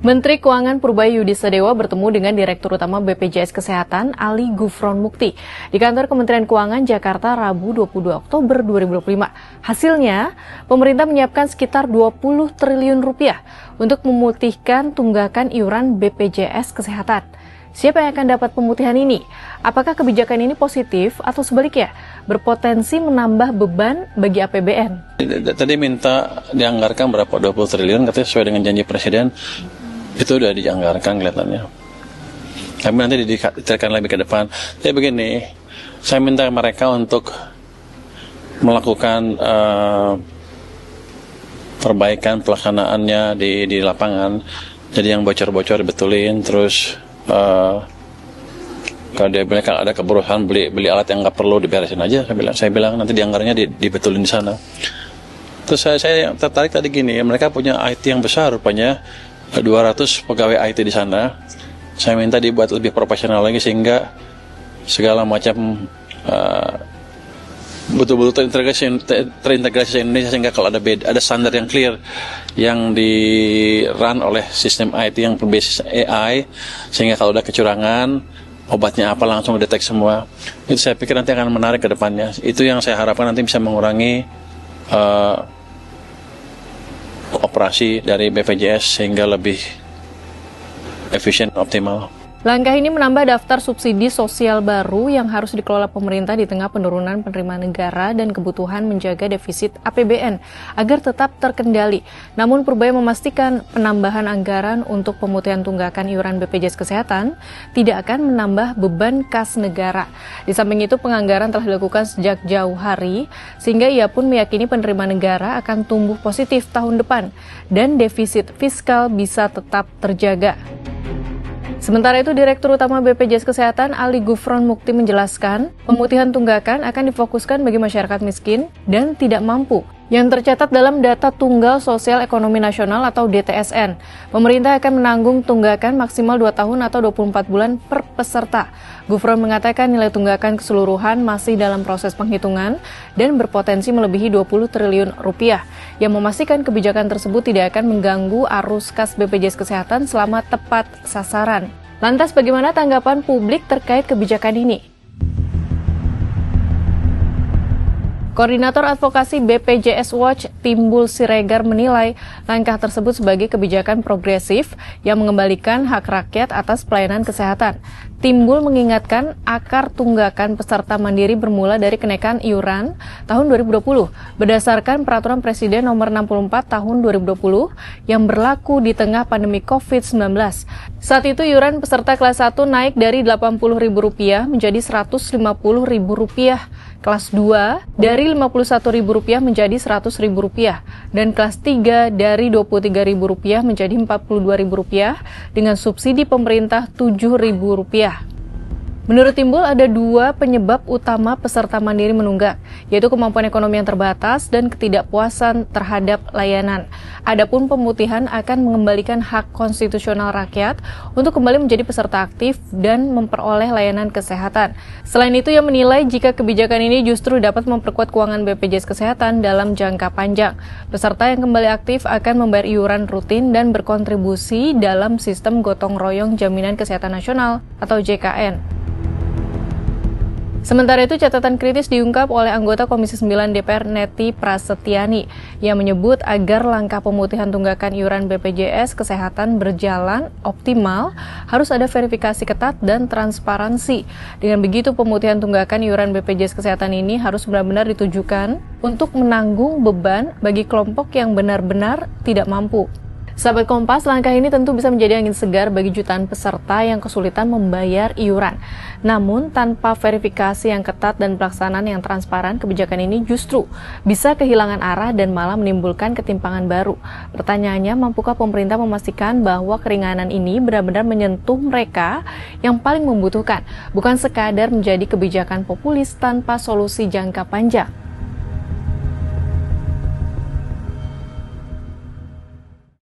Menteri Keuangan Purbaya Yudhisadewa bertemu dengan Direktur Utama BPJS Kesehatan Ali Gufron Mukti di kantor Kementerian Keuangan Jakarta Rabu 22 Oktober 2025. Hasilnya, pemerintah menyiapkan sekitar 20 triliun rupiah untuk memutihkan tunggakan iuran BPJS Kesehatan. Siapa yang akan dapat pemutihan ini? Apakah kebijakan ini positif atau sebaliknya berpotensi menambah beban bagi APBN? Tadi minta dianggarkan berapa 20 triliun, katanya sesuai dengan janji Presiden. Itu udah dianggarkan kelihatannya. Tapi nanti didetailkan lebih ke depan. Jadi begini, saya minta mereka untuk melakukan perbaikan pelaksanaannya di lapangan. Jadi yang bocor-bocor dibetulin, terus kalau dia bilang kalau ada keburukan beli alat yang nggak perlu diberesin aja, saya bilang nanti dianggarnya dibetulin di sana. Terus saya tertarik tadi gini, mereka punya IT yang besar rupanya, 200 pegawai IT di sana. Saya minta dibuat lebih profesional lagi sehingga segala macam betul-betul terintegrasi Indonesia, sehingga kalau ada standar yang clear yang di-run oleh sistem IT yang berbasis AI, sehingga kalau ada kecurangan obatnya apa langsung detek semua. Itu saya pikir nanti akan menarik ke depannya. Itu yang saya harapkan nanti bisa mengurangi operasi dari BPJS sehingga lebih efisien dan optimal. Langkah ini menambah daftar subsidi sosial baru yang harus dikelola pemerintah di tengah penurunan penerimaan negara dan kebutuhan menjaga defisit APBN agar tetap terkendali. Namun Purbaya memastikan penambahan anggaran untuk pemutihan tunggakan iuran BPJS Kesehatan tidak akan menambah beban kas negara. Di samping itu penganggaran telah dilakukan sejak jauh hari sehingga ia pun meyakini penerimaan negara akan tumbuh positif tahun depan dan defisit fiskal bisa tetap terjaga. Sementara itu, Direktur Utama BPJS Kesehatan Ali Gufron Mukti menjelaskan, pemutihan tunggakan akan difokuskan bagi masyarakat miskin dan tidak mampu yang tercatat dalam Data Tunggal Sosial Ekonomi Nasional atau DTSN. Pemerintah akan menanggung tunggakan maksimal 2 tahun atau 24 bulan per peserta. Gufron mengatakan nilai tunggakan keseluruhan masih dalam proses penghitungan dan berpotensi melebihi 20 triliun rupiah, yang memastikan kebijakan tersebut tidak akan mengganggu arus kas BPJS Kesehatan selama tepat sasaran. Lantas bagaimana tanggapan publik terkait kebijakan ini? Koordinator Advokasi BPJS Watch Timbul Siregar menilai langkah tersebut sebagai kebijakan progresif yang mengembalikan hak rakyat atas pelayanan kesehatan. Timbul mengingatkan akar tunggakan peserta mandiri bermula dari kenaikan iuran tahun 2020 berdasarkan Peraturan Presiden Nomor 64 Tahun 2020 yang berlaku di tengah pandemi COVID-19. Saat itu iuran peserta kelas 1 naik dari Rp80.000 menjadi Rp150.000, kelas 2 dari Rp51.000 menjadi Rp100.000, dan kelas 3 dari Rp23.000 menjadi Rp42.000 dengan subsidi pemerintah Rp7.000. Menurut Timbul, ada 2 penyebab utama peserta mandiri menunggak, yaitu kemampuan ekonomi yang terbatas dan ketidakpuasan terhadap layanan. Adapun pemutihan akan mengembalikan hak konstitusional rakyat untuk kembali menjadi peserta aktif dan memperoleh layanan kesehatan. Selain itu, ia menilai jika kebijakan ini justru dapat memperkuat keuangan BPJS Kesehatan dalam jangka panjang. Peserta yang kembali aktif akan membayar iuran rutin dan berkontribusi dalam sistem gotong royong Jaminan Kesehatan Nasional atau JKN. Sementara itu, catatan kritis diungkap oleh anggota Komisi 9 DPR Neti Prasetyani yang menyebut agar langkah pemutihan tunggakan iuran BPJS Kesehatan berjalan optimal, harus ada verifikasi ketat dan transparansi. Dengan begitu, pemutihan tunggakan iuran BPJS Kesehatan ini harus benar-benar ditujukan untuk menanggung beban bagi kelompok yang benar-benar tidak mampu. Sahabat Kompas, langkah ini tentu bisa menjadi angin segar bagi jutaan peserta yang kesulitan membayar iuran. Namun, tanpa verifikasi yang ketat dan pelaksanaan yang transparan, kebijakan ini justru bisa kehilangan arah dan malah menimbulkan ketimpangan baru. Pertanyaannya, mampukah pemerintah memastikan bahwa keringanan ini benar-benar menyentuh mereka yang paling membutuhkan, bukan sekadar menjadi kebijakan populis tanpa solusi jangka panjang?